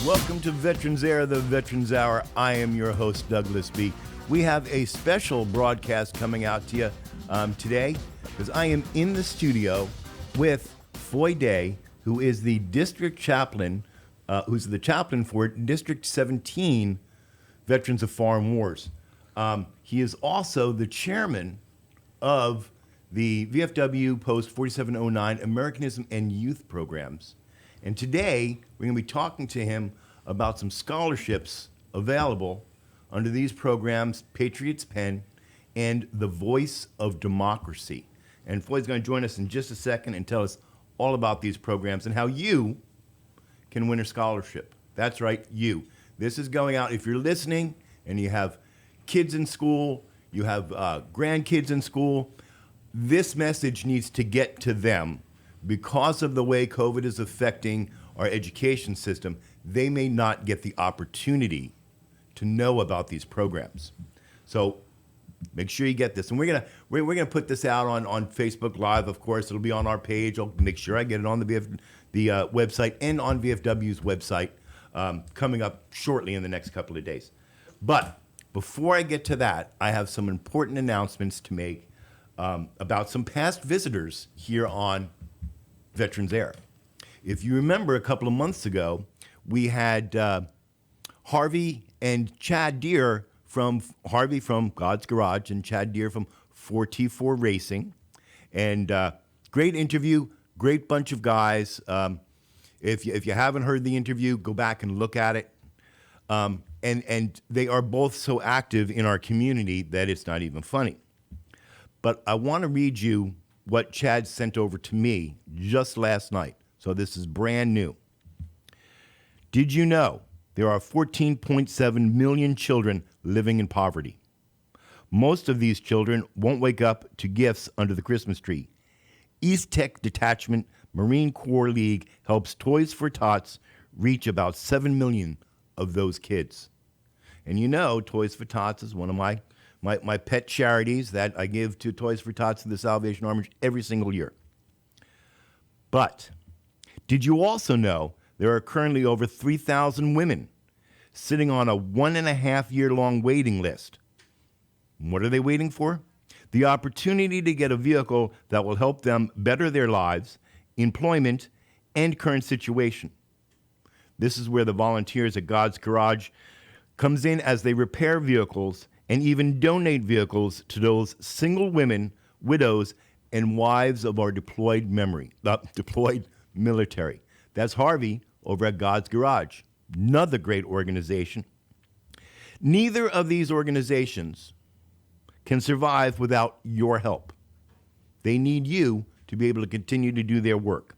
Welcome to Veterans Air, the Veterans Hour. I am your host, Douglas B. We have a special broadcast coming out to you today because I am in the studio with Foy Day, who is the district chaplain, who's the chaplain for District 17 Veterans of Foreign Wars. He is also the chairman of the VFW Post 4709 Americanism and Youth Programs. And today, we're going to be talking to him about some scholarships available under these programs, Patriot's Pen and the Voice of Democracy. And Floyd's going to join us in just a second and tell us all about these programs and how you can win a scholarship. That's right, you. This is going out, if you're listening and you have kids in school, you have grandkids in school, this message needs to get to them. Because of the way COVID is affecting our education system, they may not get the opportunity to know about these programs. So make sure you get this. And we're gonna put this out on Facebook Live, of course. It'll be on our page. I'll make sure I get it on the website and on VFW's website coming up shortly in the next couple of days. But before I get to that, I have some important announcements to make about some past visitors here on Veterans Air. If you remember, a couple of months ago, we had Harvey and Chad Deere from God's Garage and Chad Deere from 4T4 Racing. And great interview, great bunch of guys. If you haven't heard the interview, go back and look at it. And they are both so active in our community that it's not even funny. But I want to read you what Chad sent over to me just last night. So this is brand new. Did you know there are 14.7 million children living in poverty? Most of these children won't wake up to gifts under the Christmas tree. East Tech Detachment Marine Corps League helps Toys for Tots reach about 7 million of those kids. And you know, Toys for Tots is one of my pet charities that I give to Toys for Tots and the Salvation Army every single year. But did you also know there are currently over 3,000 women sitting on a 1.5-year-long waiting list? What are they waiting for? The opportunity to get a vehicle that will help them better their lives, employment, and current situation. This is where the volunteers at God's Garage comes in as they repair vehicles and even donate vehicles to those single women, widows, and wives of our deployed military. That's Harvey over at God's Garage, another great organization. Neither of these organizations can survive without your help. They need you to be able to continue to do their work.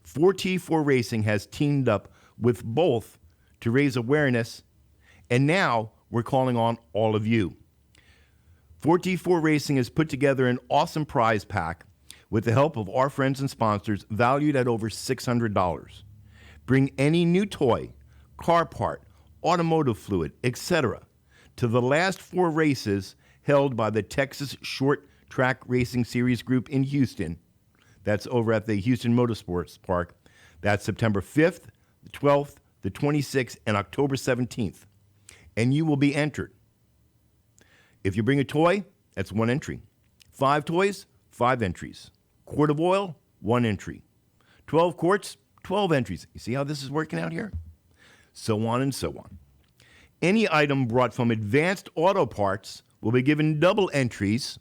4T4 Racing has teamed up with both to raise awareness, and now we're calling on all of you. 4T4 Racing has put together an awesome prize pack with the help of our friends and sponsors valued at over $600. Bring any new toy, car part, automotive fluid, etc. to the last 4 races held by the Texas Short Track Racing Series Group in Houston. That's over at the Houston Motorsports Park. That's September 5th, the 12th, the 26th, and October 17th. And you will be entered. If you bring a toy, that's 1 entry. 5 toys, 5 entries. Quart of oil, 1 entry. 12 quarts, 12 entries. You see how this is working out here? So on and so on. Any item brought from Advanced Auto Parts will be given double entries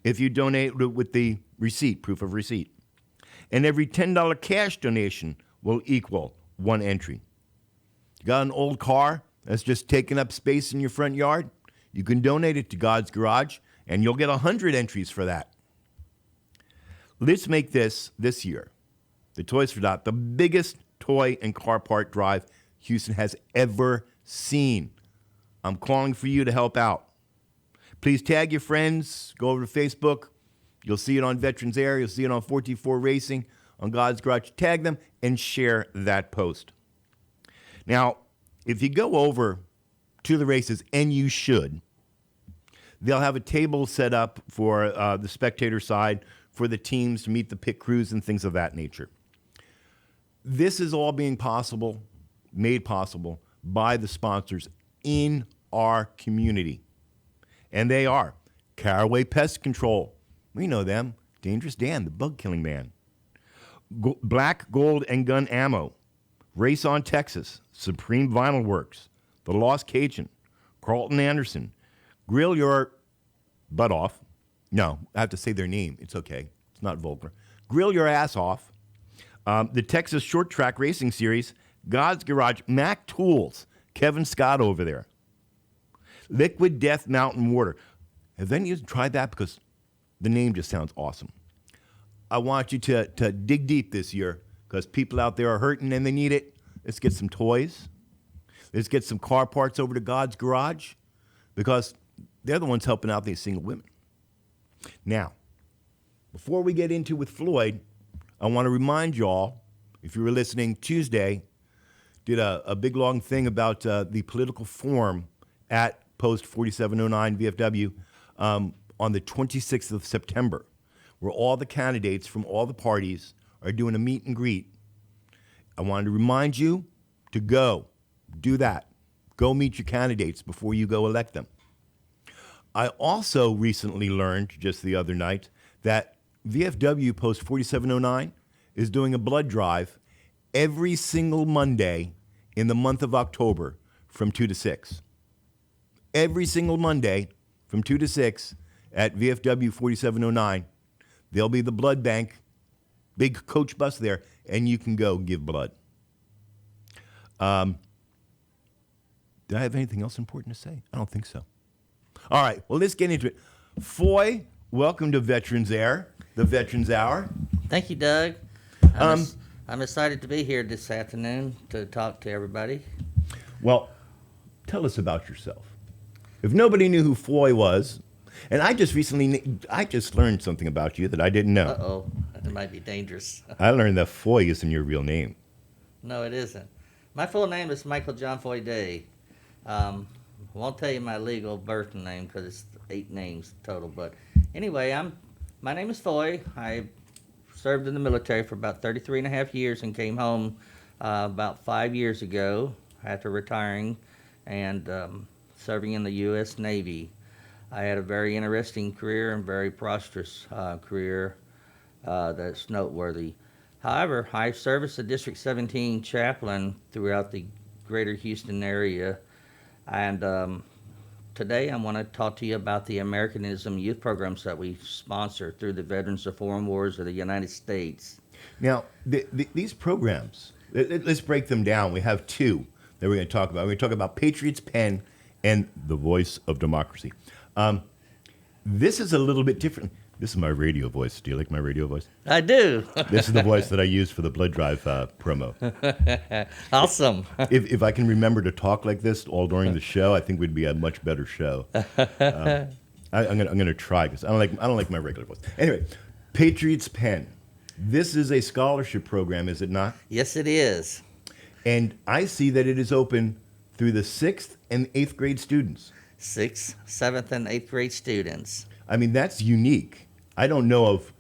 if you donate with the receipt, proof of receipt. And every $10 cash donation will equal 1 entry. You got an old car that's just taking up space in your front yard? You can donate it to God's Garage, and you'll get 100 entries for that. Let's make this year, the Toys for Tot, the biggest toy and car part drive Houston has ever seen. I'm calling for you to help out. Please tag your friends, go over to Facebook. You'll see it on Veterans Air. You'll see it on 4T4 Racing, on God's Garage. Tag them and share that post. Now, if you go over to the races, and you should, they'll have a table set up for the spectator side for the teams to meet the pit crews and things of that nature. This is all being possible made possible by the sponsors in our community. And they are Caraway Pest Control. We know them. Dangerous Dan, the bug killing man. Black, Gold, and Gun Ammo. Race on Texas. Supreme Vinyl Works. The Lost Cajun. Carlton Anderson. Grill your butt off. No, I have to say their name. It's okay. It's not vulgar. Grill your ass off. The Texas Short Track Racing Series. God's Garage. Mac Tools. Kevin Scott over there. Liquid Death Mountain Water. Have any of you tried that? Because the name just sounds awesome. I want you to dig deep this year because people out there are hurting and they need it. Let's get some toys. Let's get some car parts over to God's Garage because they're the ones helping out these single women. Now, before we get into with Floyd, I want to remind y'all, if you were listening Tuesday, did a big long thing about the political forum at Post 4709 VFW on the 26th of September, where all the candidates from all the parties are doing a meet and greet. I wanted to remind you to go do that. Go meet your candidates before you go elect them. I also recently learned just the other night that VFW Post 4709 is doing a blood drive every single Monday in the month of October from 2 to 6. Every single Monday from 2 to 6 at VFW 4709, there'll be the blood bank, big coach bus there, and you can go give blood. Did I have anything else important to say? I don't think so. All right, well, let's get into it. Foy, welcome to Veterans Air, the Veterans Hour. Thank you, Doug. I'm excited to be here this afternoon to talk to everybody. Well, tell us about yourself. If nobody knew who Foy was, and I just learned something about you that I didn't know. Uh-oh, it might be dangerous. I learned that Foy isn't your real name. No, it isn't. My full name is Michael John Foy Day. I won't tell you my legal birth name because it's 8 names total. But anyway, my name is Foy. I served in the military for about 33 and a half years and came home about 5 years ago after retiring and serving in the U.S. Navy. I had a very interesting career and very prosperous career that's noteworthy. However, I served as a District 17 chaplain throughout the greater Houston area. And today I want to talk to you about the Americanism youth programs that we sponsor through the Veterans of Foreign Wars of the United States. Now, these programs, let's break them down. We have 2 that we're going to talk about. We're going to talk about Patriots Pen and the Voice of Democracy. This is a little bit different. This is my radio voice. Do you like my radio voice? I do. This is the voice that I use for the blood drive promo. Awesome. If I can remember to talk like this all during the show, I think we'd be a much better show. I'm gonna try because I don't like my regular voice. Anyway, Patriots Pen. This is a scholarship program, is it not? Yes, it is. And I see that it is open through the 6th and 8th grade students. 6th, 7th, and 8th grade students. I mean, that's unique. I don't know of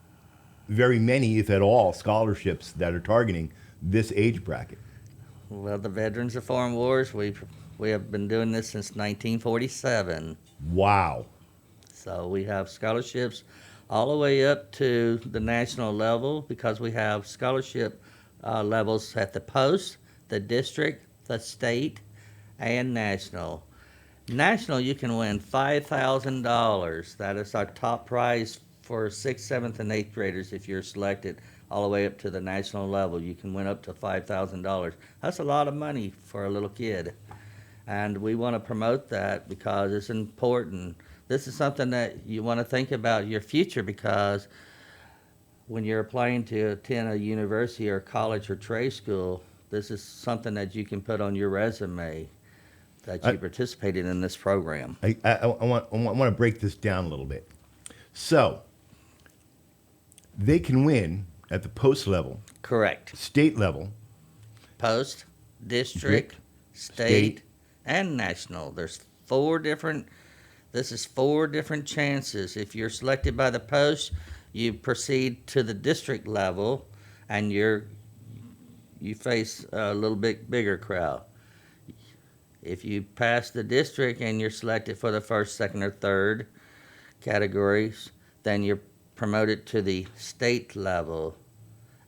very many, if at all, scholarships that are targeting this age bracket. Well, the Veterans of Foreign Wars, we have been doing this since 1947. Wow. So we have scholarships all the way up to the national level because we have scholarship levels at the post, the district, the state, and national. National, you can win $5,000. That is our top prize for 6th, 7th, and 8th graders if you're selected all the way up to the national level. You can win up to $5,000. That's a lot of money for a little kid. And we want to promote that because it's important. This is something that you want to think about your future because when you're applying to attend a university or college or trade school, this is something that you can put on your resume. That you participated in this program. I want to break this down a little bit. So, they can win at the post level. Correct. State level. Post, district, state, and national. This is 4 different chances. If you're selected by the post, you proceed to the district level, and you face a little bit bigger crowd. If you pass the district and you're selected for the first, second, or third categories, then you're promoted to the state level,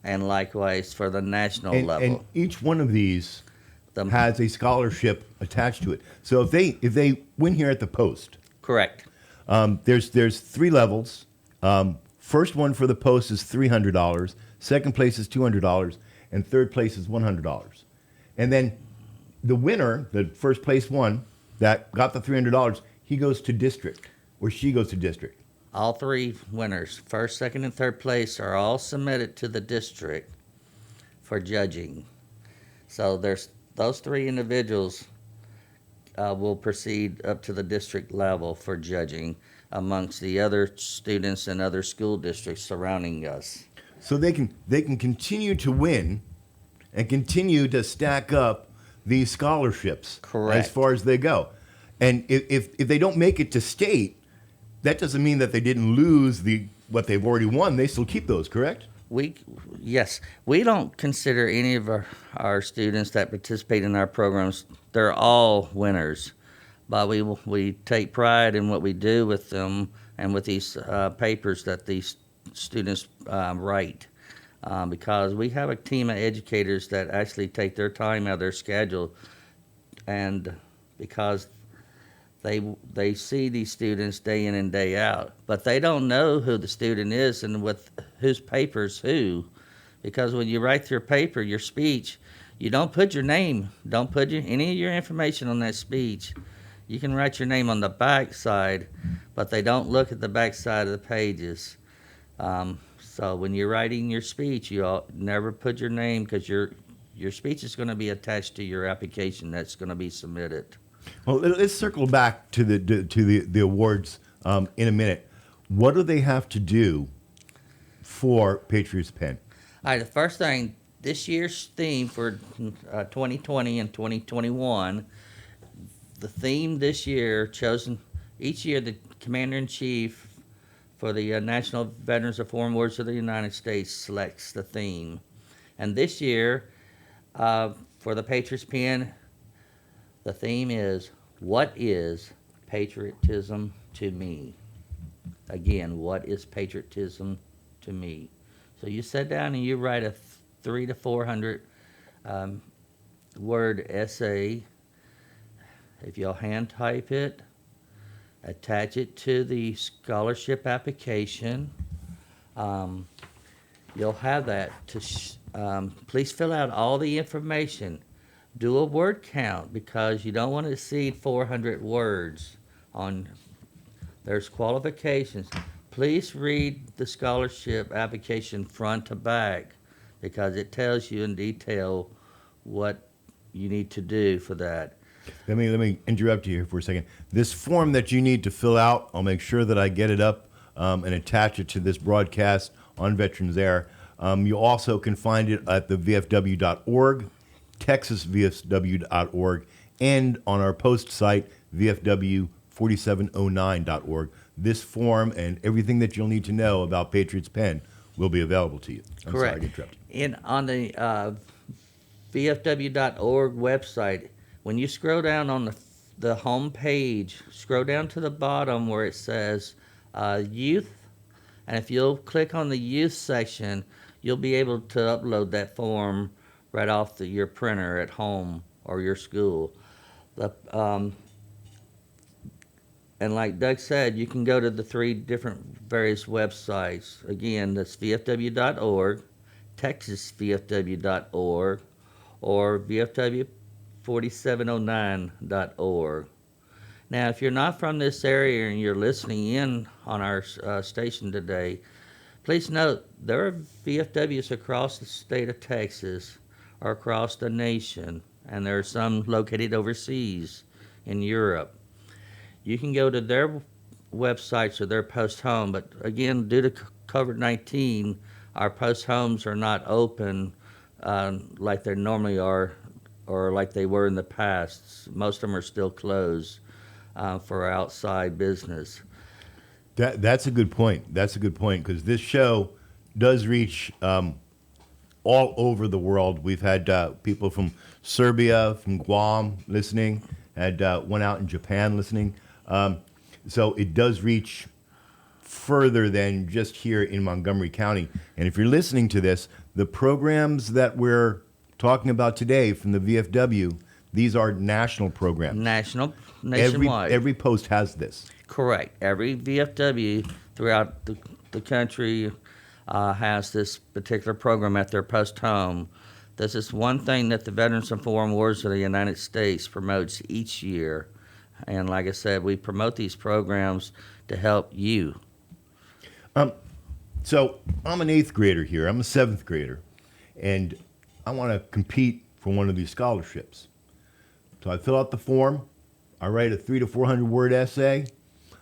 and likewise for the national And level. each one of these The- has a scholarship attached to it. So if they win here at the Post, Correct. there's three levels. First one for the Post is $300. Second place is $200, and third place is $100. And then the winner, the first place one that got the $300, he goes to district, or she goes to district. All three winners, first, second, and third place, are all submitted to the district for judging. So there's those three individuals will proceed up to the district level for judging amongst the other students and other school districts surrounding us. So they can continue to win and continue to stack up these scholarships Correct. as far as they go. And if they don't make it to state, that doesn't mean that they didn't lose what they've already won. They still keep those, correct? Yes, we don't consider any of our students that participate in our programs, they're all winners. But we take pride in what we do with them and with these papers that these students write. Because we have a team of educators that actually take their time out of their schedule, and because they see these students day in and day out, but they don't know who the student is and with whose paper's who, because when you write your paper, your speech, you don't put your name, don't put any of your information on that speech. You can write your name on the back side, but they don't look at the back side of the pages. So when you're writing your speech, you never put your name, because your speech is going to be attached to your application that's going to be submitted. Well, let's circle back to the awards in a minute. What do they have to do for Patriots Pen? All right, the first thing, this year's theme for 2020 and 2021, the theme this year chosen, each year the Commander-in-Chief for the National Veterans of Foreign Wars of the United States selects the theme. And this year, for the Patriots Pen, the theme is, what is patriotism to me? Again, what is patriotism to me? So you sit down and you write a 300 to 400 word essay. If you'll hand type it, attach it to the scholarship application. You'll have that. Please fill out all the information. Do a word count, because you don't want to exceed 400 words. There's qualifications. Please read the scholarship application front to back, because it tells you in detail what you need to do for that. Let me interrupt you here for a second. This form that you need to fill out, I'll make sure that I get it up and attach it to this broadcast on Veterans Air. You also can find it at the VFW.org, TexasVFW.org, and on our post site, VFW4709.org. This form and everything that you'll need to know about Patriots Pen will be available to you. I'm Correct. Sorry to interrupt. On the VFW.org website, when you scroll down on the home page, scroll down to the bottom where it says youth, and if you'll click on the youth section, you'll be able to upload that form right off your printer at home or your school. And like Doug said, you can go to the three different various websites. Again, that's VFW.org, TexasVFW.org, or VFW4709.org. Now, if you're not from this area and you're listening in on our station today, please note there are VFWs across the state of Texas or across the nation, and there are some located overseas in Europe. You can go to their websites or their post home, but again, due to COVID-19, our post homes are not open like they normally are or like they were in the past. Most of them are still closed for outside business. That's a good point. That's a good point, because this show does reach all over the world. We've had people from Serbia, from Guam listening, had one out in Japan listening. So it does reach further than just here in Montgomery County. And if you're listening to this, the programs that we're talking about today from the VFW, these are national programs. Nationwide. Every post has this. Correct. Every VFW throughout the country has this particular program at their post home. This is one thing that the Veterans and Foreign Wars of the United States promotes each year. And like I said, we promote these programs to help you. So I'm an 8th grader here. I'm a 7th grader. And I want to compete for one of these scholarships. So I fill out the form. I write a 300 to 400 word essay.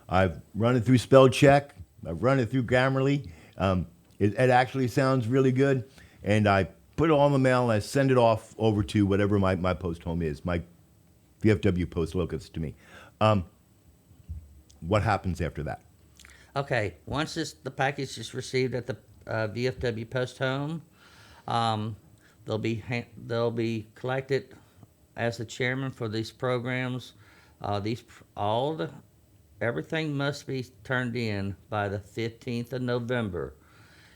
I've run it through spell check. I've run it through Grammarly. It actually sounds really good. And I put it all in the mail and I send it off over to whatever my post home is, my VFW post locus to me. What happens after that? Okay, once the package is received at the VFW post home, they'll be collected as the chairman for these programs. Everything must be turned in by the 15th of November.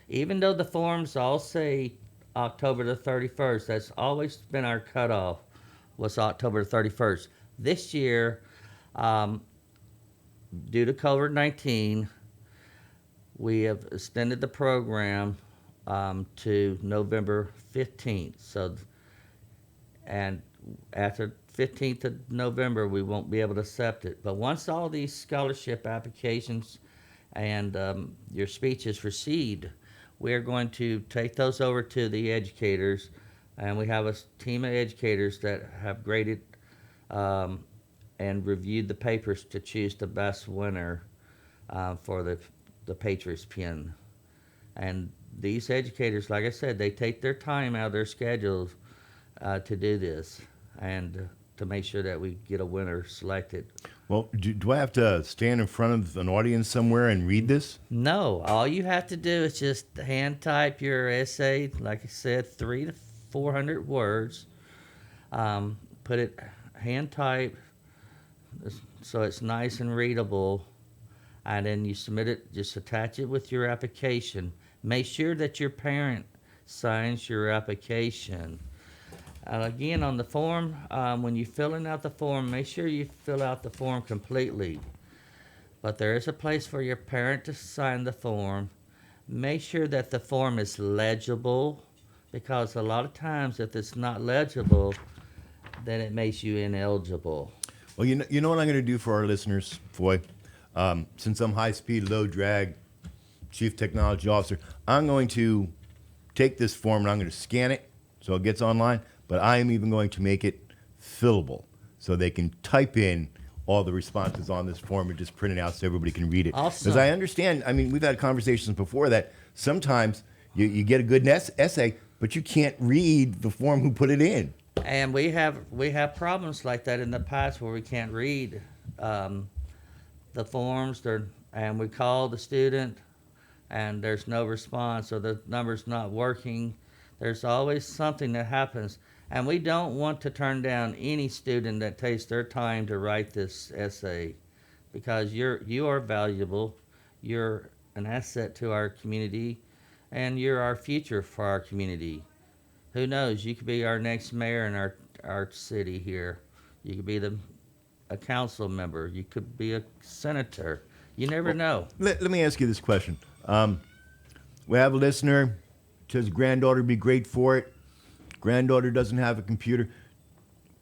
Even though the forms all say October the 31st, that's always been our cutoff, was October the 31st. This year, due to COVID-19, we have extended the program to November 15th. So, and after 15th of November, we won't be able to accept it. But once all these scholarship applications and your speech is received, we're going to take those over to the educators, and we have a team of educators that have graded and reviewed the papers to choose the best winner for the Patriots pin. And these educators, like I said, they take their time out of their schedules to do this and to make sure that we get a winner selected. Well, do I have to stand in front of an audience somewhere and read this? No, all you have to do is just hand type your essay, like I said, 300 to 400 words. Put it hand type so it's nice and readable, and then you submit it. Just attach it with your application. Make sure that your parent signs your application. Again, on the form, when you're filling out the form, make sure you fill out the form completely. But there is a place for your parent to sign the form. Make sure that the form is legible, because a lot of times if it's not legible, then it makes you ineligible. Well, you know what I'm going to do for our listeners, Foy? Since I'm high-speed, low-drag Chief Technology Officer, I'm going to take this form and I'm going to scan it so it gets online, but I am even going to make it fillable so they can type in all the responses on this form and just print it out so everybody can read it. Awesome. Because I understand, I mean, we've had conversations before that sometimes you get a good essay, but you can't read the form who put it in. And we have problems like that in the past where we can't read the forms, and we call the student and there's no response, or the number's not working. There's always something that happens, and we don't want to turn down any student that takes their time to write this essay, because you are valuable, you're an asset to our community, and you're our future for our community. Who knows, you could be our next mayor in our city here. You could be a council member. You could be a senator. You never know. Let me ask you this question. We have a listener, says granddaughter would be great for it. Granddaughter doesn't have a computer.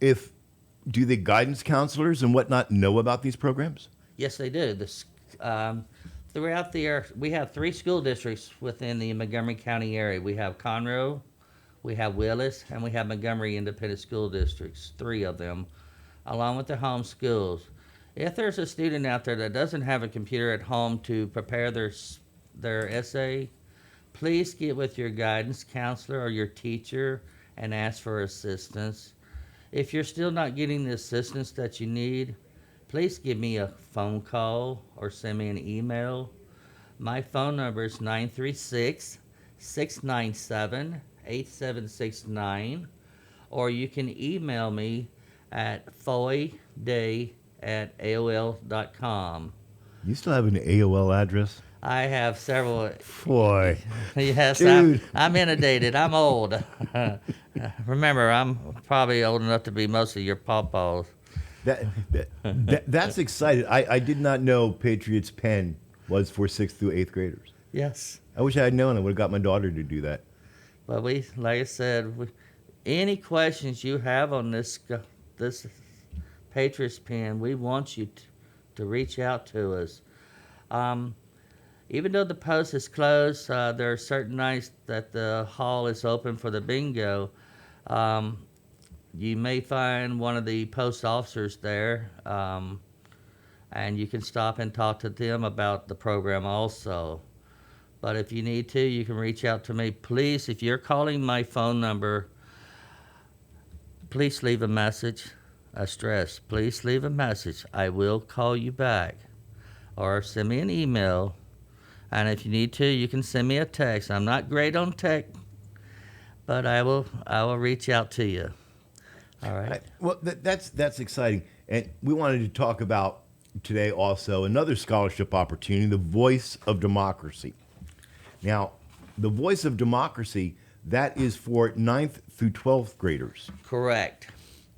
Do the guidance counselors and whatnot know about these programs? Yes, they do. Throughout the area, we have 3 school districts within the Montgomery County area. We have Conroe, we have Willis, and we have Montgomery Independent School Districts, 3 of them, along with the home schools. If there's a student out there that doesn't have a computer at home to prepare their essay, please get with your guidance counselor or your teacher and ask for assistance. If you're still not getting the assistance that you need, please give me a phone call or send me an email. My phone number is 936-697-8255. 8769, or you can email me at foyday@aol.com. You still have an AOL address? I have several. Boy, Yes, dude. I'm inundated. I'm old. Remember, I'm probably old enough to be most of your pawpaws. That's exciting. I did not know Patriots Pen was for 6th through 8th graders. Yes. I wish I had known. I would have got my daughter to do that. But like I said, any questions you have on this Patriots Pen, we want you to reach out to us. Even though the post is closed, there are certain nights that the hall is open for the bingo. You may find one of the post officers there, and you can stop and talk to them about the program also. But if you need to, you can reach out to me. Please, if you're calling my phone number, please leave a message. I stress, please leave a message. I will call you back. Or send me an email. And if you need to, you can send me a text. I'm not great on tech, but I will reach out to you. All right. Well, that's exciting. And we wanted to talk about today also another scholarship opportunity, the Voice of Democracy. Now, the Voice of Democracy, that is for 9th through 12th graders. Correct.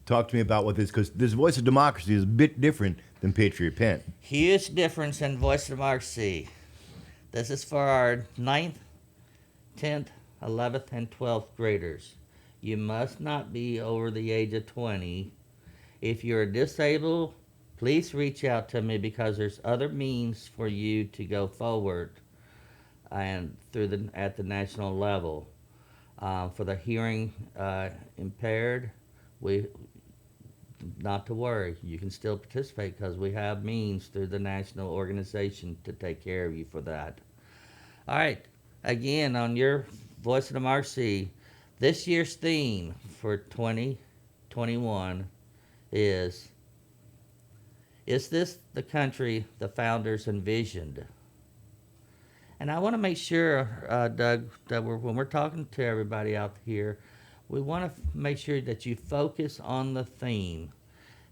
Talk to me about what this, because this Voice of Democracy is a bit different than Patriot Pen. Huge difference in Voice of Democracy. This is for our 9th, 10th, 11th, and 12th graders. You must not be over the age of 20. If you're disabled, please reach out to me because there's other means for you to go forward and at the national level. For the hearing impaired, not to worry. You can still participate because we have means through the national organization to take care of you for that. All right. Again, on your Voice of Democracy, this year's theme for 2021 is this the country the founders envisioned? And I want to make sure, Doug, that when we're talking to everybody out here, we want to make sure that you focus on the theme.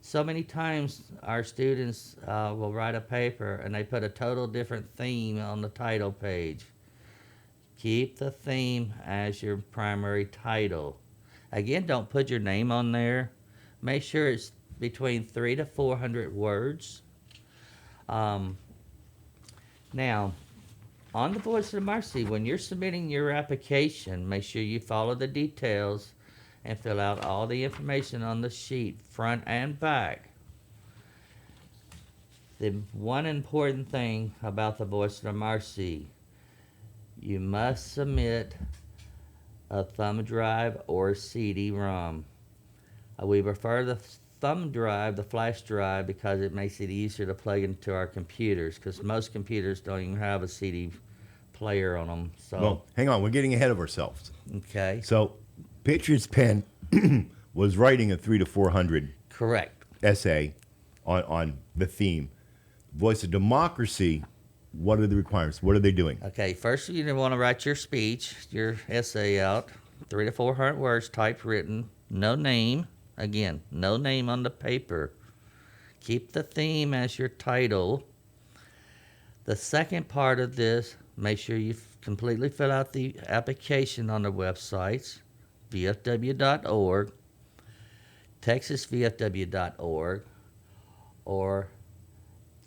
So many times our students will write a paper and they put a total different theme on the title page. Keep the theme as your primary title. Again, don't put your name on there. Make sure it's between 300 to 400 words. Now, on the Voice of Democracy, when you're submitting your application, make sure you follow the details and fill out all the information on the sheet, front and back. The one important thing about the Voice of Democracy, you must submit a thumb drive or a CD-ROM. We prefer the thumb drive, the flash drive, because it makes it easier to plug into our computers, because most computers don't even have a CD player on them. So, well, hang on. We're getting ahead of ourselves. Okay. So, Patriots Pen was writing a 300 to 400 Correct. essay on the theme. Voice of Democracy, what are the requirements? What are they doing? Okay, first you want to write your speech, your essay out, 300 to 400 words, typewritten, no name. Again, no name on the paper. Keep the theme as your title. The second part of this, make sure you completely fill out the application on the websites, VFW.org, TexasVFW.org, or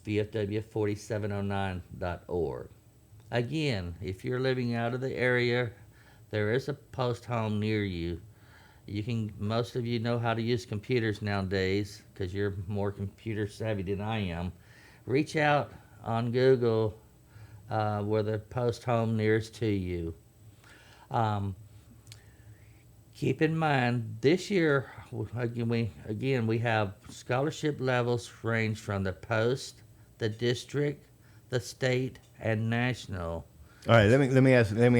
VFW4709.org. Again, if you're living out of the area, there is a post home near you. Most of you know how to use computers nowadays because you're more computer savvy than I am. Reach out on Google where the post home nearest to you. Keep in mind, this year, we have scholarship levels range from the post, the district, the state, and national. All right, let me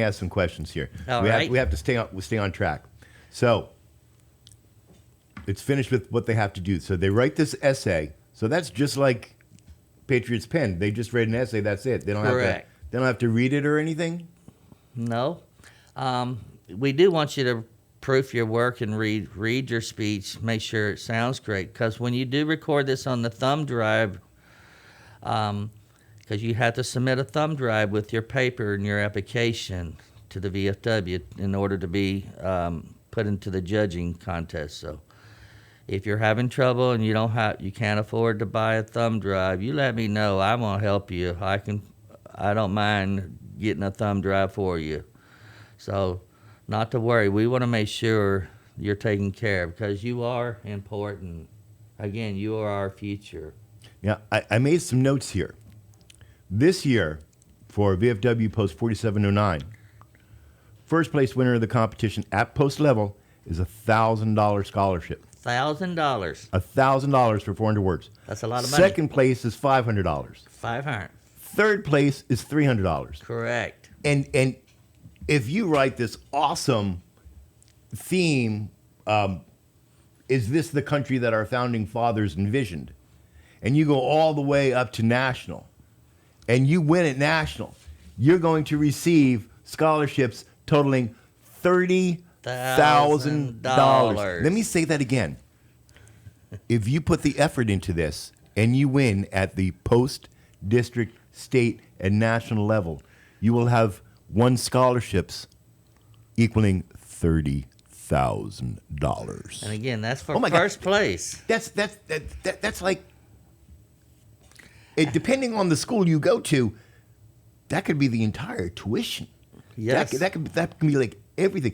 ask some questions here. We have to stay on track. So it's finished with what they have to do. So they write this essay. So that's just like Patriots Pen. They just read an essay. That's it. They don't Correct. They don't have to read it or anything. No. we do want you to proof your work and read your speech. Make sure it sounds great, because when you do record this on the thumb drive, because you have to submit a thumb drive with your paper and your application to the VFW in order to be put into the judging contest. So if you're having trouble and you can't afford to buy a thumb drive, you let me know. I'm gonna help you. I don't mind getting a thumb drive for you. So not to worry. We want to make sure you're taken care of, because you are important. Again, you are our future. Yeah, I made some notes here. This year, for VFW Post 4709, first place winner of the competition at post level is a $1,000 scholarship. $1,000. $1,000 for 400 words. That's a lot of money. Second place is $500. $500. Third place is $300. Correct. And if you write this awesome theme, is this the country that our founding fathers envisioned? And you go all the way up to national, and you win at national, you're going to receive scholarships totaling $30,000. Let me say that again. If you put the effort into this and you win at the post, district, state, and national level, you will have won scholarships equaling $30,000. And again, that's for God. first place. That's like, depending on the school you go to, that could be the entire tuition. Yes. That can be like everything.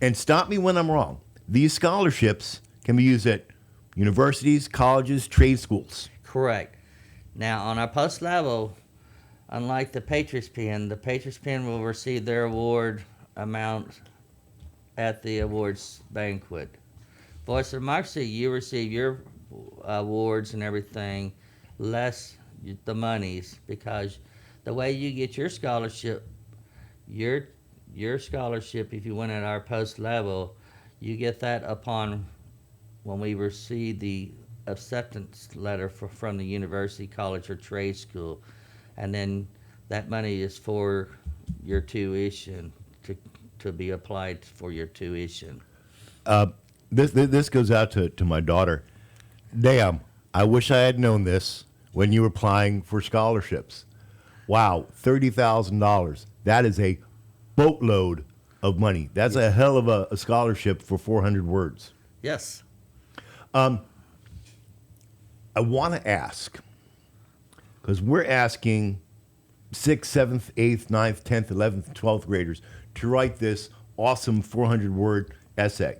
And stop me when I'm wrong, these scholarships can be used at universities, colleges, trade schools. Correct. Now, on our post level, unlike the Patriots Pen will receive their award amount at the awards banquet. Voice of Democracy, you receive your awards and everything less the monies, because the way you get your scholarship, your scholarship, if you win at our post level, you get that upon when we receive the acceptance letter from the university, college, or trade school, and then that money is for your tuition to be applied for your tuition. This goes out to my daughter. Damn, I wish I had known this when you were applying for scholarships. Wow, $30,000. That is a boatload of money. That's a hell of a scholarship for 400 words. Yes. I want to ask, because we're asking 6th, 7th, 8th, 9th, 10th, 11th, 12th graders to write this awesome 400-word essay.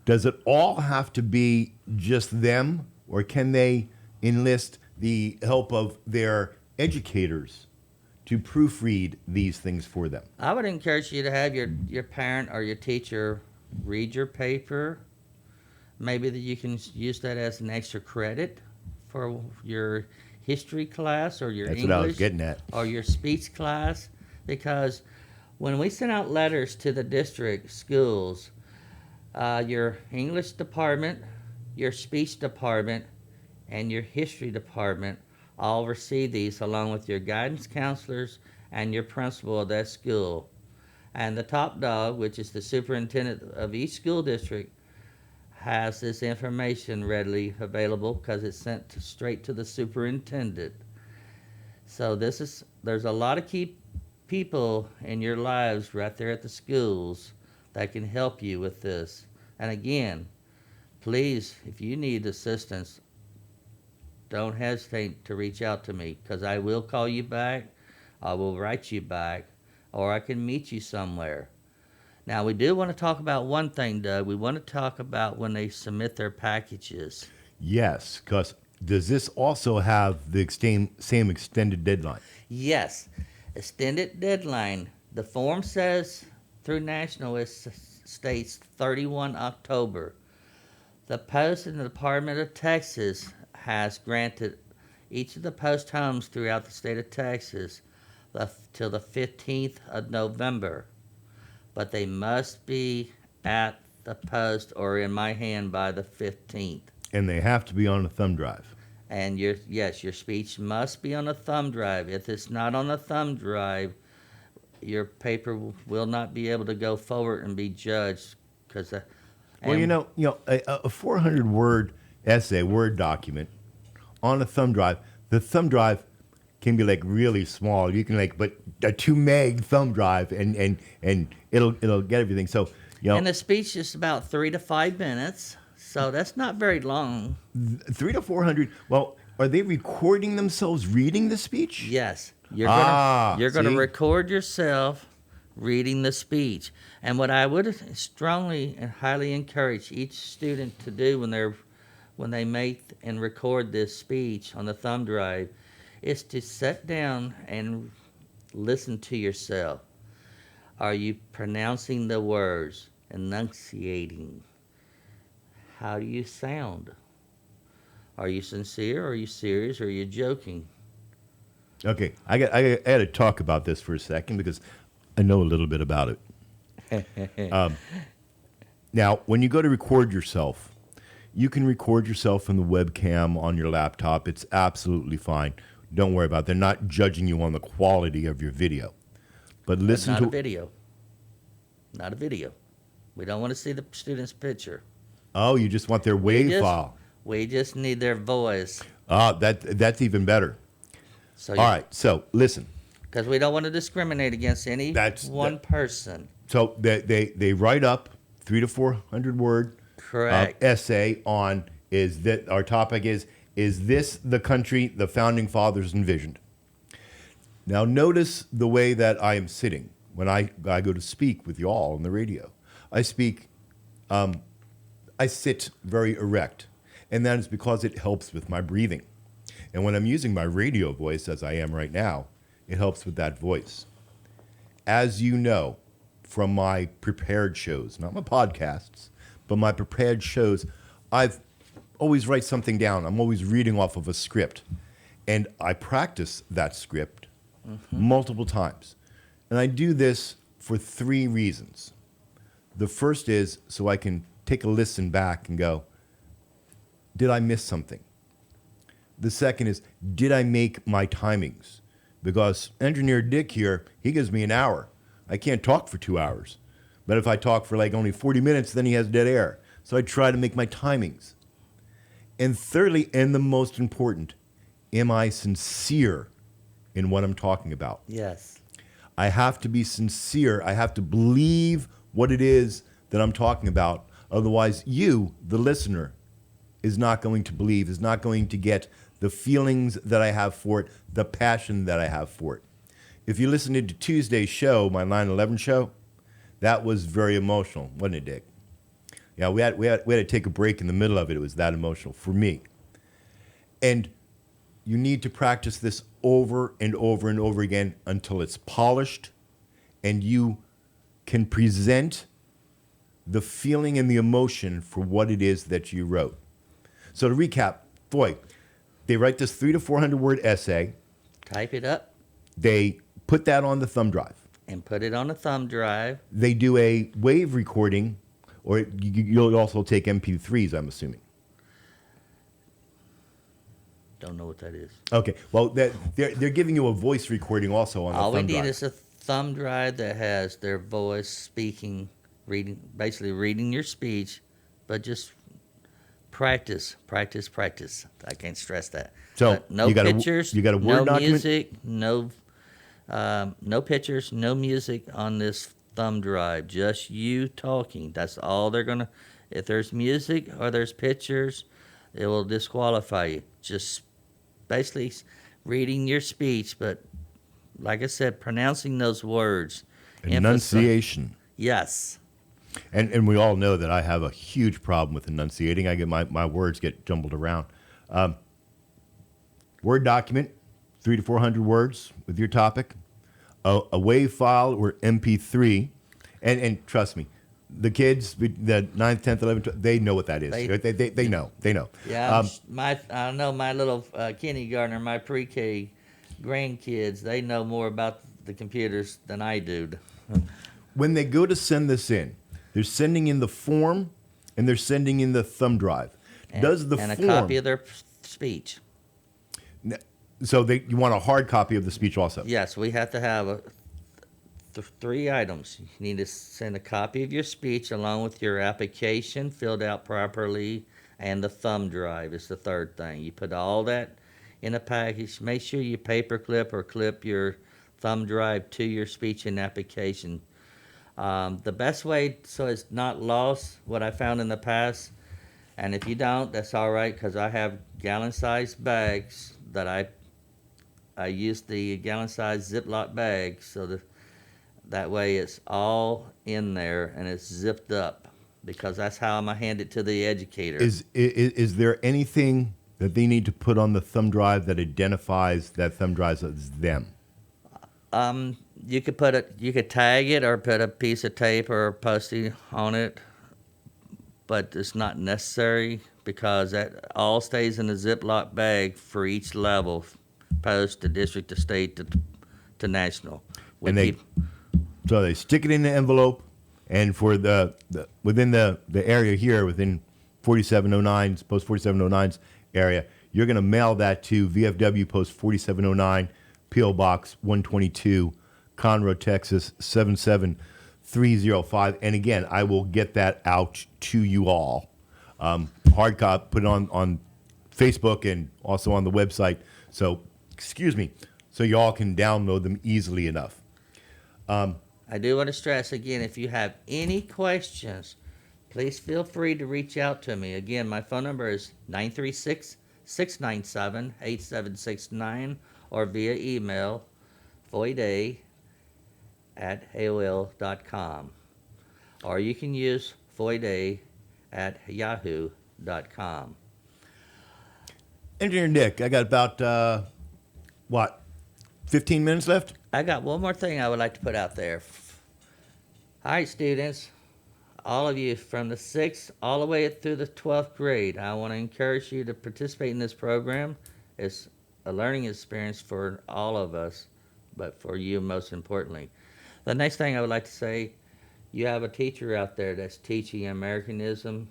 Does it all have to be just them, or can they enlist the help of their educators to proofread these things for them? I would encourage you to have your parent or your teacher read your paper. Maybe that you can use that as an extra credit for your history class or your That's English what I was getting at. or your speech class, because when we send out letters to the district schools, your English department, your speech department, and your history department all receive these, along with your guidance counselors and your principal of that school. And the top dog, which is the superintendent of each school district, has this information readily available because it's sent straight to the superintendent. So there's a lot of key people in your lives right there at the schools that can help you with this. And again, please, if you need assistance, don't hesitate to reach out to me, because I will call you back, I will write you back, or I can meet you somewhere. Now, we do want to talk about one thing, Doug. We want to talk about when they submit their packages. Yes, because does this also have the same extended deadline? Yes, extended deadline. The form says through national, it states 31 October. The Post and the Department of Texas has granted each of the post homes throughout the state of Texas till the 15th of November. But they must be at the post or in my hand by the 15th. And they have to be on a thumb drive. And your speech must be on a thumb drive. If it's not on a thumb drive, your paper will not be able to go forward and be judged because. Well, a 400 word essay, Word document on a thumb drive, the thumb drive can be like really small. You can but a 2 meg thumb drive and it'll get everything. So, And the speech is about 3 to 5 minutes, so that's not very long. 3 to 400. Well, are they recording themselves reading the speech? Yes, you're gonna see? record yourself reading the speech. And what I would strongly and highly encourage each student to do when they make and record this speech on the thumb drive is to sit down and listen to yourself. Are you pronouncing the words, enunciating? How do you sound? Are you sincere? Are you serious? Or are you joking? Okay, I got to talk about this for a second because I know a little bit about it. Now, when you go to record yourself, you can record yourself in the webcam on your laptop. It's absolutely fine. Don't worry about it. They're not judging you on the quality of your video. But listen Not to a video. Not a video. We don't want to see the student's picture. Oh, you just want their WAV file. We just need their voice. That's even better. So all right, so listen. Because we don't want to discriminate against any one person. So they write up 300 to 400 word Correct. Essay on our topic is this the country the founding fathers envisioned? Now notice the way that I am sitting when I go to speak with you all on the radio. I speak, I sit very erect, and that is because it helps with my breathing. And when I'm using my radio voice, as I am right now, it helps with that voice. As you know from my prepared shows, not my podcasts, but my prepared shows, I've always write something down. I'm always reading off of a script. And I practice that script multiple times. And I do this for 3 reasons. The first is so I can take a listen back and go, did I miss something? The second is, did I make my timings? Because Engineer Dick here, he gives me an hour. I can't talk for 2 hours. But if I talk for only 40 minutes, then he has dead air. So I try to make my timings. And thirdly, and the most important, am I sincere in what I'm talking about? Yes. I have to be sincere. I have to believe what it is that I'm talking about. Otherwise, you, the listener, is not going to believe, is not going to get the feelings that I have for it, the passion that I have for it. If you listened to Tuesday's show, my 9/11 show, that was very emotional, wasn't it, Dick? Yeah, we had to take a break in the middle of it. It was that emotional for me. And you need to practice this over and over and over again until it's polished and you can present the feeling and the emotion for what it is that you wrote. So to recap, boy, they write this 300 to 400 word essay. Type it up. They put that on the thumb drive. And put it on a thumb drive. They do a wave recording, or you'll also take MP3s, I'm assuming. Don't know what that is. Okay, well, they're giving you a voice recording also on the thumb drive. All we need is a thumb drive that has their voice speaking, basically reading your speech, but just practice. I can't stress that. So but no you got pictures, you got a Word no document? music, no pictures, no music on this thumb drive. Just you talking. That's all they're gonna. If there's music or there's pictures, it will disqualify you. Just basically reading your speech, but like I said, pronouncing those words. Enunciation. Yes. And we all know that I have a huge problem with enunciating. I get my words get jumbled around. Word document, 300 to 400 words with your topic, a WAV file or MP3, and trust me, the kids, the 9th, 10th, 11th, 12th, they know what that is. They know. Yeah, I know my little kindergartner, my pre-K grandkids, they know more about the computers than I do. When they go to send this in, they're sending in the form and they're sending in the thumb drive. Does the and form, a copy of their speech. So you want a hard copy of the speech also? Yes, we have to have three items. You need to send a copy of your speech along with your application filled out properly, and the thumb drive is the third thing. You put all that in a package. Make sure you paper clip or clip your thumb drive to your speech and application. The best way so it's not lost, what I found in the past, and if you don't, that's all right, because I have gallon-sized bags that I use the gallon-sized Ziploc bag, so that way it's all in there and it's zipped up, because that's how I'm gonna hand it to the educator. Is there anything that they need to put on the thumb drive that identifies that thumb drive as them? You could tag it or put a piece of tape or a Post-it on it, but it's not necessary, because that all stays in the Ziploc bag for each level, post to district to state to national. So they stick it in the envelope, and for the within the area here, within 4709's, post 4709's area, you're going to mail that to VFW post 4709, P.O. Box 122, Conroe, Texas 77305. And again, I will get that out to you all. Hard copy, put it on Facebook and also on the website. So, so you all can download them easily enough. I do want to stress again, if you have any questions, please feel free to reach out to me. Again, my phone number is 936-697-8769, or via email, foyday@aol.com. Or you can use foyday@yahoo.com. Engineer Nick, I got about, 15 minutes left? I got one more thing I would like to put out there. All right, students, all of you from the 6th all the way through the 12th grade, I want to encourage you to participate in this program. It's a learning experience for all of us, but for you most importantly. The next thing I would like to say, you have a teacher out there that's teaching Americanism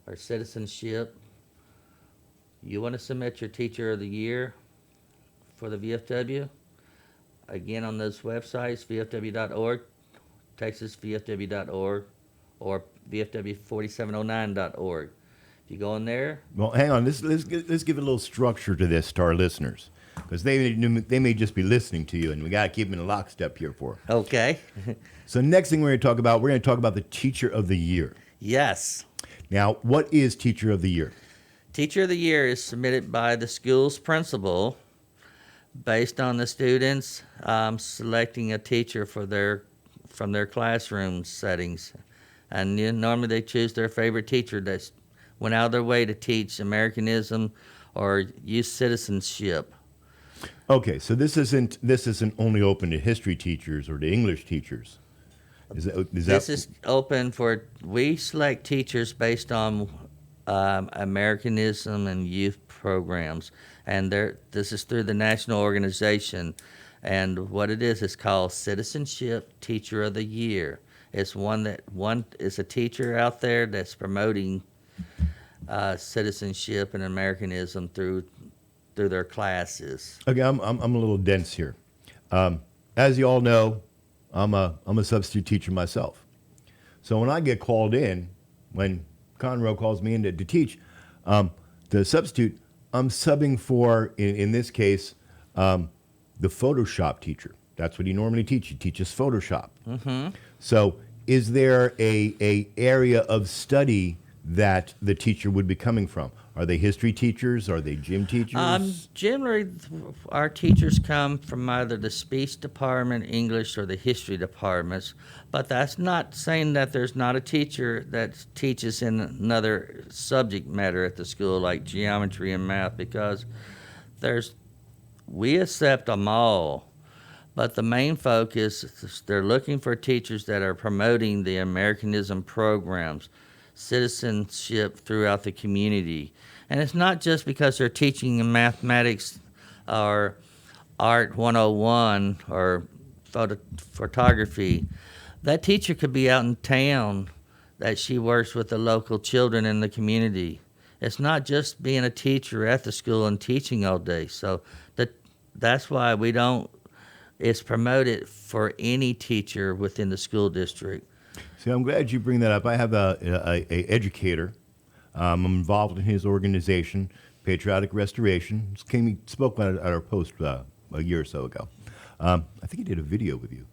or citizenship. You want to submit your Teacher of the Year for the VFW? Again, on those websites, vfw.org, texasvfw.org, or vfw4709.org. If you go in there. Well, hang on. Let's give a little structure to this to our listeners, because they may just be listening to you, and we got to keep them in lockstep here for. Okay. So next thing we're going to talk about the Teacher of the Year. Yes. Now, what is Teacher of the Year? Teacher of the Year is submitted by the school's principal based on the students selecting a teacher from their classroom settings. And normally they choose their favorite teacher that went out of their way to teach Americanism or youth citizenship. Okay, so this isn't only open to history teachers or to English teachers. This is open for, we select teachers based on Americanism and youth programs, and this is through the national organization, and what it is called Citizenship Teacher of the Year. It's one is a teacher out there that's promoting citizenship and Americanism through their classes. Okay, I'm a little dense here. As you all know, I'm a substitute teacher myself. So when I get called in, when Conroe calls me in to teach, the substitute, I'm subbing for, in this case, the Photoshop teacher. That's what he normally teaches. He teaches Photoshop. Mm-hmm. So is there a area of study that the teacher would be coming from? Are they history teachers? Are they gym teachers? Generally, our teachers come from either the speech department, English, or the history departments. But that's not saying that there's not a teacher that teaches in another subject matter at the school, like geometry and math, because we accept them all. But the main focus is they're looking for teachers that are promoting the Americanism programs, citizenship throughout the community. And it's not just because they're teaching in mathematics or art 101 or photography. That teacher could be out in town that she works with the local children in the community. It's not just being a teacher at the school and teaching all day. So that's why we don't is promoted for any teacher within the school district. See, I'm glad you bring that up. I have a educator. I'm involved in his organization, Patriotic Restoration. He spoke at our post a year or so ago. I think he did a video with you.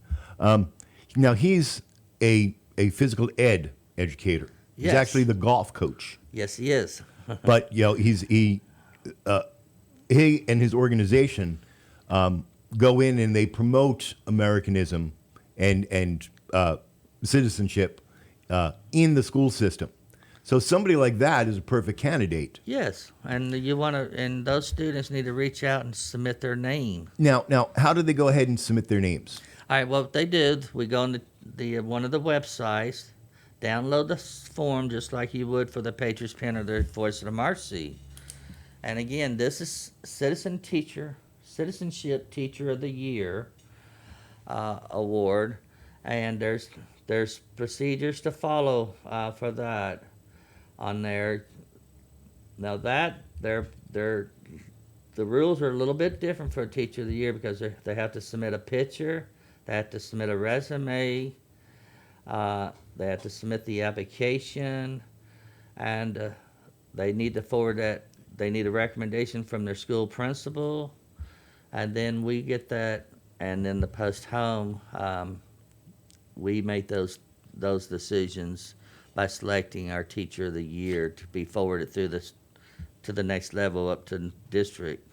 Now, he's a physical ed educator. He's Yes. actually the golf coach. Yes, he is. But, he and his organization go in and they promote Americanism and citizenship in the school system. So somebody like that is a perfect candidate. Yes, and and those students need to reach out and submit their name. Now, how do they go ahead and submit their names? All right, well, what they do, we go on the one of the websites, download the form just like you would for the Patriots Pen or the Voice of the Marcy. And again, this is Citizenship Teacher of the Year award, and there's procedures to follow for that on there. Now the rules are a little bit different for a Teacher of the Year because they have to submit a picture, they have to submit a resume, they have to submit the application, and they need to forward that. They need a recommendation from their school principal, and then we get that, and then the post home, we make those decisions by selecting our Teacher of the Year to be forwarded through this to the next level up to district.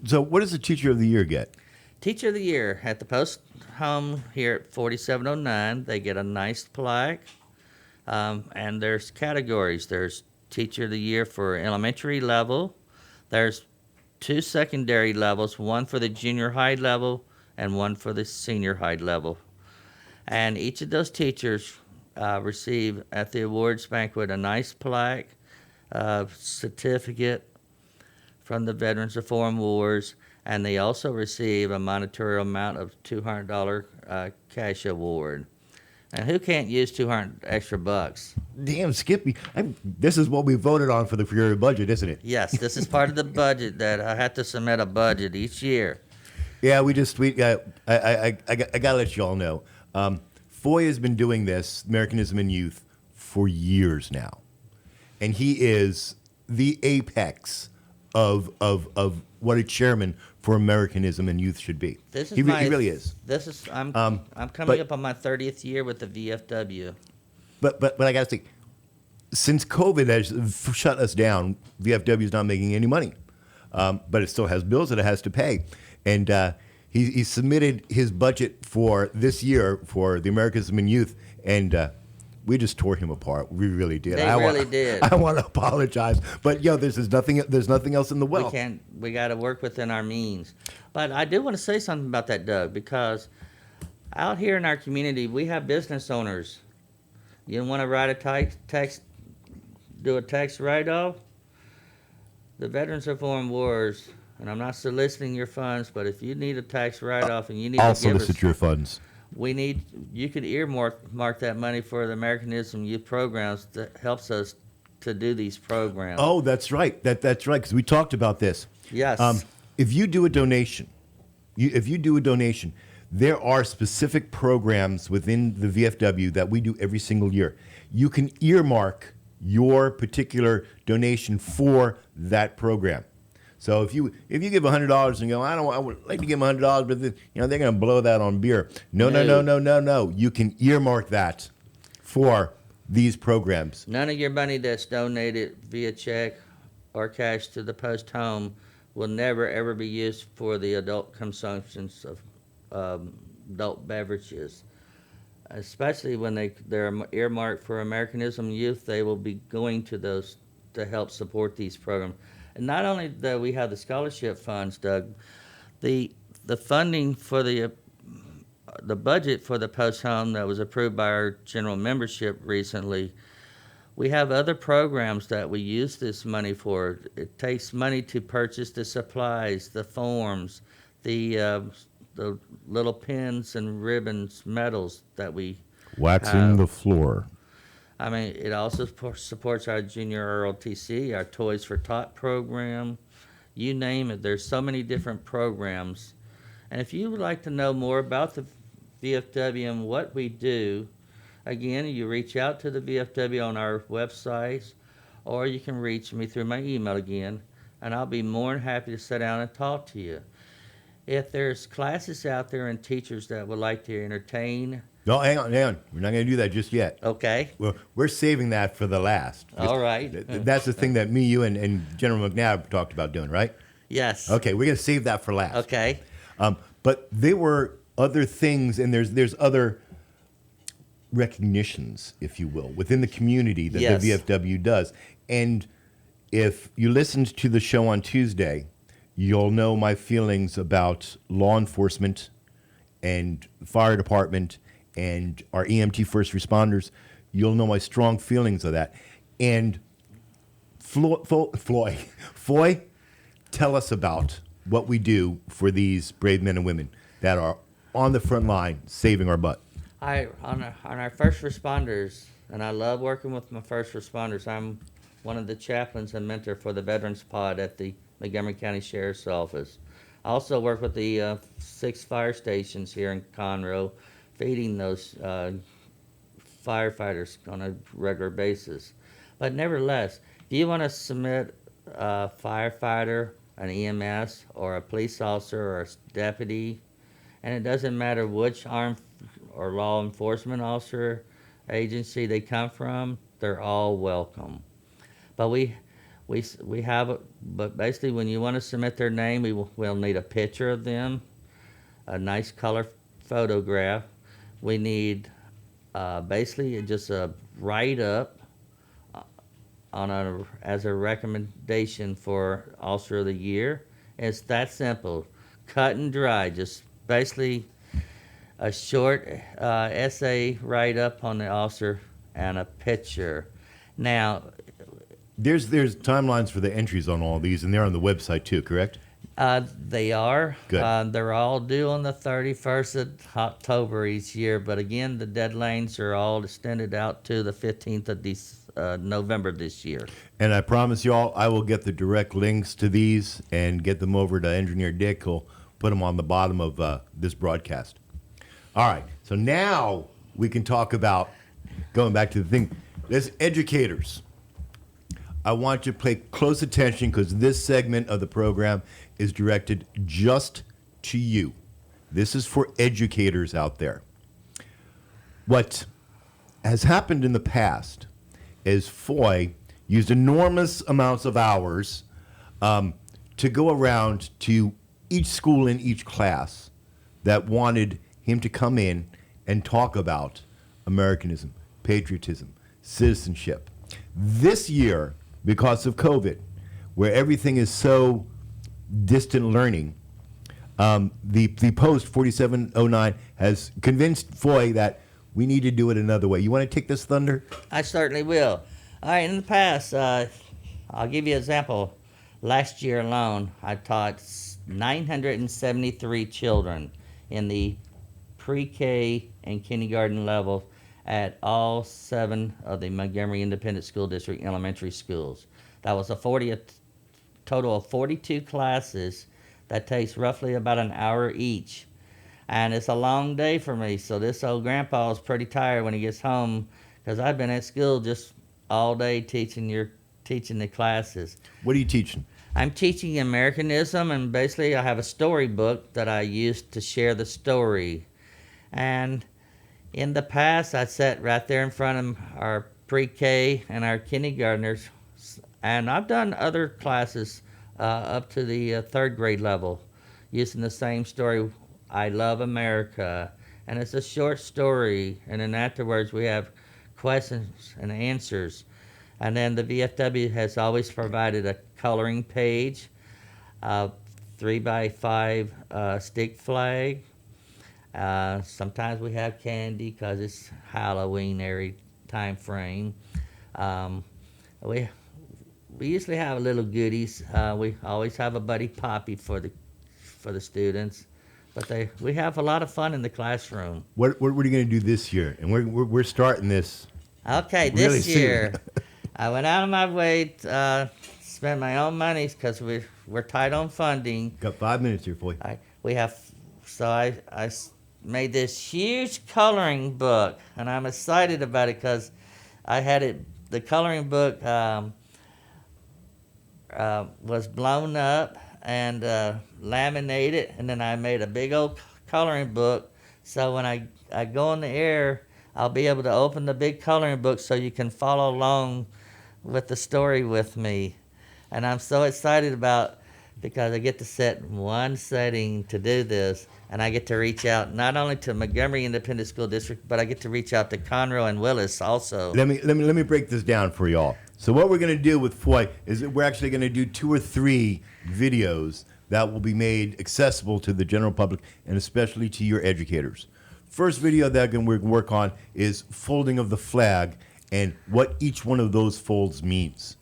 So what does the Teacher of the Year get? Teacher of the Year at the post home here at 4709, they get a nice plaque, and there's categories. There's Teacher of the Year for elementary level. There's 2 secondary levels, one for the junior high level and one for the senior high level. And each of those teachers receive at the awards banquet a nice plaque, certificate from the Veterans of Foreign Wars, and they also receive a monetary amount of $200 cash award. And who can't use 200 extra bucks? Damn, Skippy. This is what we voted on for your budget, isn't it? Yes, this is part of the budget that I have to submit a budget each year. Yeah, I gotta let you all know. Foy has been doing this, Americanism in Youth, for years now. And he is the apex of what a chairman for Americanism in Youth should be. He really is. I'm coming but- up on my 30th year with the VFW. But I gotta say, since COVID has shut us down, VFW is not making any money. But it still has bills that it has to pay. And he submitted his budget for this year for the Americanism in Youth, and we just tore him apart. We really did. They really did. I want to apologize, but there's nothing else in the well. We got to work within our means. But I do want to say something about that, Doug, because out here in our community, we have business owners. You want to write a do a tax write-off? The Veterans of Foreign Wars, and I'm not soliciting your funds, but if you need a tax write-off and you need I'll to give us, solicit your funds. you could earmark that money for the Americanism Youth programs that helps us to do these programs. Oh, that's right. That's right, because we talked about this. Yes. If you do a donation, there are specific programs within the VFW that we do every single year. You can earmark your particular donation for that program. So if you give $100 and go, I would like to give them $100, but they're going to blow that on beer. No. You can earmark that for these programs. None of your money that's donated via check or cash to the post home will never ever be used for the adult consumptions of adult beverages. Especially when they're earmarked for Americanism Youth, they will be going to those to help support these programs. And not only do we have the scholarship funds, Doug, the funding for the budget for the post home that was approved by our general membership recently, we have other programs that we use this money for. It takes money to purchase the supplies, the forms, the little pins and ribbons, medals that we Waxing the floor. I mean, it also supports our junior ROTC, our Toys for Tot program. You name it. There's so many different programs. And if you would like to know more about the VFW and what we do, again, you reach out to the VFW on our websites, or you can reach me through my email again, and I'll be more than happy to sit down and talk to you. If there's classes out there and teachers that would like to entertain, No, hang on. We're not going to do that just yet. okay, We're saving that for the last. all right. That's the thing that me, you, and General McNabb talked about doing, right? Yes. Okay, we're going to save that for last. Okay. But there were other things, and there's other recognitions, if you will, within the community that Yes. the VFW does. And if you listened to the show on Tuesday, you'll know my feelings about law enforcement and fire department and our EMT first responders. You'll know my strong feelings of that. And Foy, tell us about what we do for these brave men and women that are on the front line saving our butt. On our first responders, and I love working with my first responders. I'm one of the chaplains and mentor for the Veterans Pod at the Montgomery County Sheriff's Office. I also work with the 6 fire stations here in Conroe, feeding those firefighters on a regular basis. But nevertheless, if you want to submit a firefighter, an EMS, or a police officer, or a deputy, and it doesn't matter which armed or law enforcement officer agency they come from, they're all welcome. But we have, but basically when you want to submit their name, we'll need a picture of them, a nice color photograph. We need basically just a write-up as a recommendation for Officer of the Year. It's that simple, cut and dry, just basically a short essay write-up on the officer and a picture. Now, There's timelines for the entries on all these, and they're on the website too, correct? they are. Good. They're all due on the 31st of October each year, but again, the deadlines are all extended out to the 15th of November this year. And I promise y'all, I will get the direct links to these and get them over to Engineer Dick, who'll put them on the bottom of this broadcast. All right, so now we can talk about, going back to the thing, there's educators. I want you to pay close attention because this segment of the program is directed just to you. This is for educators out there. What has happened in the past is Foy used enormous amounts of hours to go around to each school in each class that wanted him to come in and talk about Americanism, patriotism, citizenship. This year, because of COVID, where everything is so distant learning, the Post 4709 has convinced Foy that we need to do it another way. You want to take this thunder? I certainly will. All right, in the past, I'll give you an example. Last year alone, I taught 973 children in the pre-K and kindergarten level at all 7 of the Montgomery Independent School District elementary schools. That was a total of 42 classes that takes roughly about an hour each. And it's a long day for me, so this old grandpa is pretty tired when he gets home because I've been at school just all day teaching the classes. What are you teaching? I'm teaching Americanism, and basically I have a storybook that I use to share the story. And in the past, I sat right there in front of our pre-K and our kindergartners, and I've done other classes up to the 3rd grade level using the same story, I Love America. And it's a short story, and then afterwards we have questions and answers. And then the VFW has always provided a coloring page, 3x5 stick flag. Sometimes we have candy because it's Halloween time frame. We usually have little goodies. We always have a Buddy Poppy for the students, but we have a lot of fun in the classroom. What are you going to do this year? And we're starting this. Okay, really this soon. year I went out of my way to spend my own money because we're tight on funding. Got 5 minutes here, Foy. We have So I made this huge coloring book, and I'm excited about it because I had it. The coloring book was blown up and laminated, and then I made a big old coloring book. So when I go in the air, I'll be able to open the big coloring book so you can follow along with the story with me. And I'm so excited about because I get to set one setting to do this, and I get to reach out not only to Montgomery Independent School District, but I get to reach out to Conroe and Willis also. Let me break this down for y'all. So what we're going to do with Foy is that we're actually going to do 2 or 3 videos that will be made accessible to the general public and especially to your educators. First video that we're going to work on is folding of the flag and what each one of those folds means.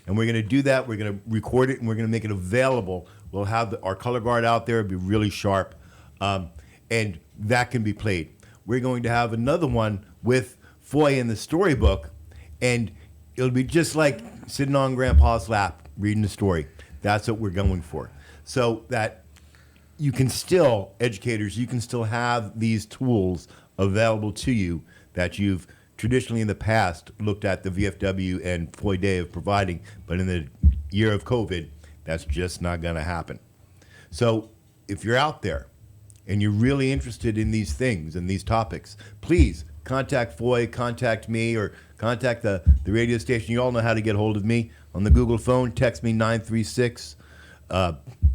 And we're going to do that. We're going to record it, and we're going to make it available. We'll have our color guard out there. It'll be really sharp, and that can be played. We're going to have another one with Foy in the storybook, and it'll be just like sitting on Grandpa's lap reading the story. That's what we're going for. So that you can still, educators, you can still have these tools available to you that you've traditionally in the past looked at the VFW and Foy Day of providing, but in the year of COVID, that's just not going to happen. So if you're out there and you're really interested in these things and these topics, please contact Foy, contact me, or contact the radio station. You all know how to get hold of me on the Google phone. Text me 936.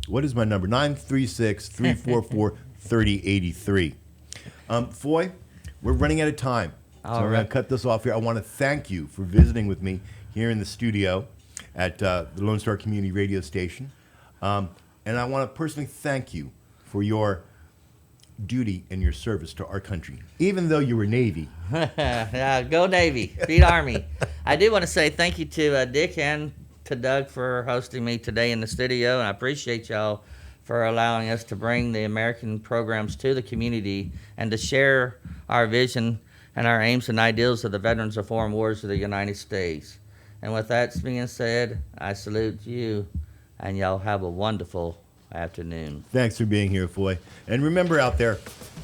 What is my number? 936-344-3083. Foy, we're running out of time. So we're going to cut this off here. I want to thank you for visiting with me here in the studio at the Lone Star Community Radio Station. And I want to personally thank you for your duty and your service to our country, even though you were Navy. Yeah, go Navy, beat Army. I do want to say thank you to Dick and to Doug for hosting me today in the studio, and I appreciate y'all for allowing us to bring the American programs to the community and to share our vision and our aims and ideals of the Veterans of Foreign Wars of the United States. And with that being said, I salute you, and y'all have a wonderful afternoon. Thanks for being here, Foy. And remember out there,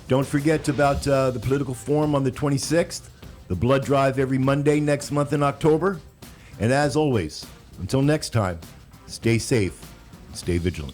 don't forget about the political forum on the 26th, the blood drive every Monday next month in October. And as always, until next time, stay safe, stay vigilant.